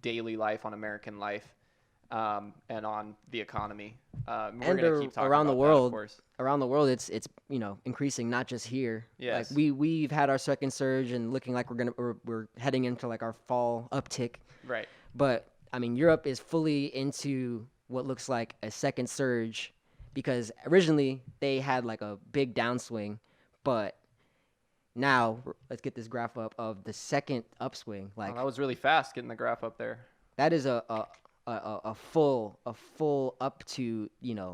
daily life, on American life, and on the economy. We're And gonna keep talking around the about that, of world, course. it's increasing, not just here. Like Yes. we've had our second surge and looking like we're heading into like our fall uptick. Right. But I mean, Europe is fully into what looks like a second surge because originally they had like a big downswing, but now let's get this graph up of the second upswing. Well, Like that was really fast getting the graph up there. that is a full up to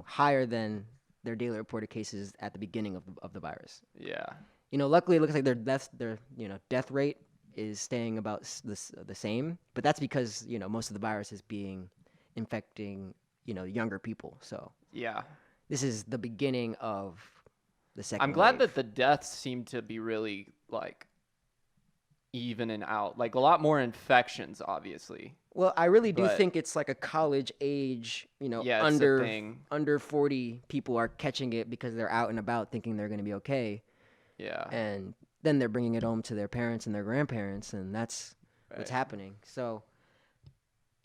higher than their daily reported cases at the beginning of the virus. Yeah. Luckily it looks like their death rate is staying about the same, but that's because most of the virus is being infecting younger people. So Yeah. this is the beginning of the second I'm glad wave. that the deaths seem to be really like evening out. Like a lot more infections, obviously. Well, I really do But think it's like a college age, yeah, it's a under thing. under 40 people are catching it because they're out and about thinking they're going to be okay, Yeah. and then they're bringing it home to their parents and their grandparents, and that's what's Right. happening. So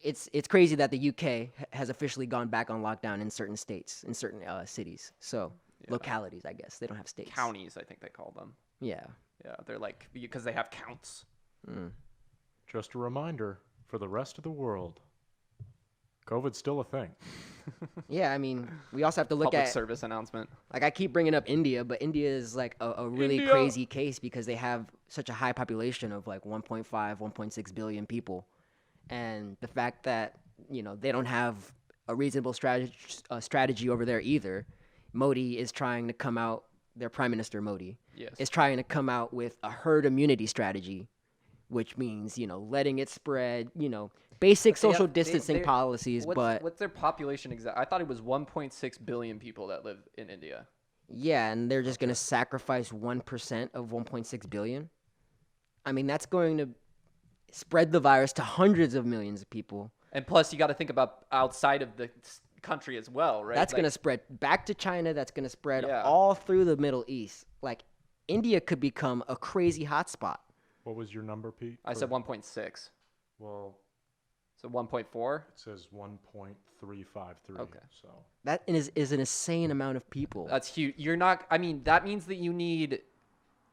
it's crazy that the UK has officially gone back on lockdown in certain states, in certain cities. So Yeah. localities, I guess. They don't have states. Counties, I think they call them. Yeah. Yeah, they're like because they have counts. Mm. Just a reminder for the rest of the world, COVID's still a thing. Yeah, I mean, we also have to look Public at, service announcement. like, I keep bringing up India, but India is like a really India. crazy case because they have such a high population of like 1.5, 1.6 billion people. And the fact that, they don't have a reasonable strategy over there either. Modi is trying to come out, their Prime Minister Modi Yes. is trying to come out with a herd immunity strategy, which means, letting it spread, basic social distancing policies, but what's their population exact? I thought it was 1.6 billion people that live in India. yeah, and they're just going to sacrifice 1% of 1.6 billion. I mean, that's going to spread the virus to hundreds of millions of people. And plus, you got to think about outside of the country as well, right? That's going to Like, spread back to China. That's going to spread Yeah. all through the Middle East. Like, India could become a crazy hotspot. What was your number, Pete? I said 1.6. Well, So 1.4. it says 1.353. Okay. So That is an insane amount of people. That's huge. You're not. I mean, that means that you need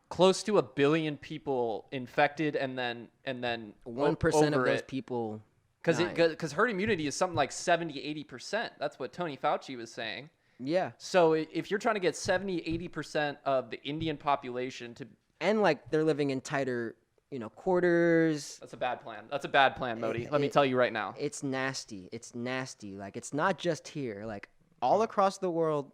close to 1 billion people infected, and then 1% of over those it. people. Because herd immunity is something like 70-80%. That's what Tony Fauci was saying. Yeah. So if you're trying to get 70-80% of the Indian population to, And like they're living in tighter, quarters. that's a bad plan. That's a bad plan, Modi. Let me tell you right now. It's nasty. It's nasty. Like, it's not just here. Like, all across the world.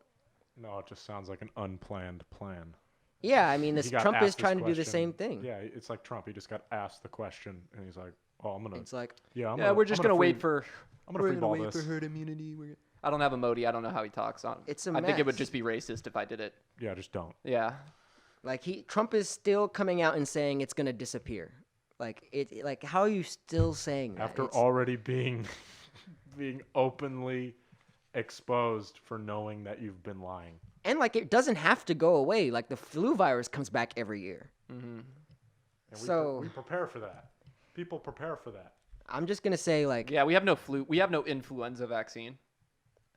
no, it just sounds like an unplanned plan. Yeah, I mean, He got Trump asked is trying this to do the question. same thing. Yeah, it's like Trump. He just got asked the question, and he's like, "Oh, I'm gonna." It's like, We're just gonna wait for. I'm gonna free ball this. herd immunity. I don't have a Modi. I don't know how he talks. It's a I think it would mess. just be racist if I did it. Yeah, just don't. Yeah. Trump is still coming out and saying it's gonna disappear. Like, how are you still saying that? After It's- already being openly exposed for knowing that you've been lying. And like, it doesn't have to go away. Like, the flu virus comes back every year. Mm-hmm. And So- we prepare for that. People prepare for that. I'm just gonna say, like, Yeah, we have no flu. We have no influenza vaccine.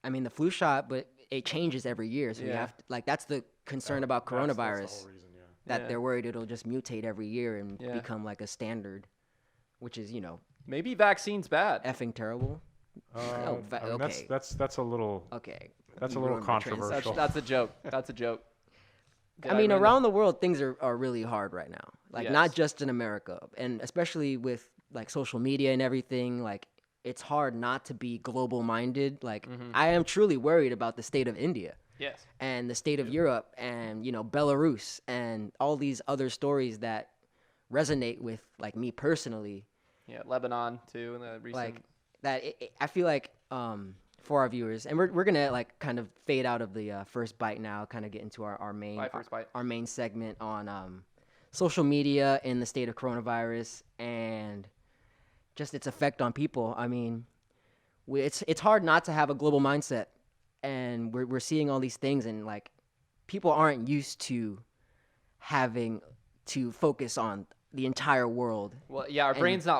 I mean, the flu shot, but it changes every year. So we Yeah. have to, like, that's the concern about That's the coronavirus. whole reason, yeah. That Yeah. they're worried it'll just mutate every year and Yeah. become like a standard, which is, Maybe vaccine's bad. effing terrible. I mean, okay. that's a little Okay. that's a You little ruined my transition. controversial. That's a joke. That's a joke. Did I mean, ruin around the world, things are really hard right now. Like, not Yes. just in America, and especially with like social media and everything. Like, it's hard not to be global minded. Like, Mm-hmm. I am truly worried about the state of India Yes. and the state of Europe and Belarus and all these other stories that resonate with like me personally. Yeah, Lebanon too, in the recent. Like that, I feel like for our viewers, and we're gonna like kind of fade out of the first bite now, kind of get into our main My first bite. our main segment on social media and the state of coronavirus and just its effect on people. I mean, it's hard not to have a global mindset, and we're seeing all these things, and like people aren't used to having to focus on the entire world. Well, yeah, our and- brain's not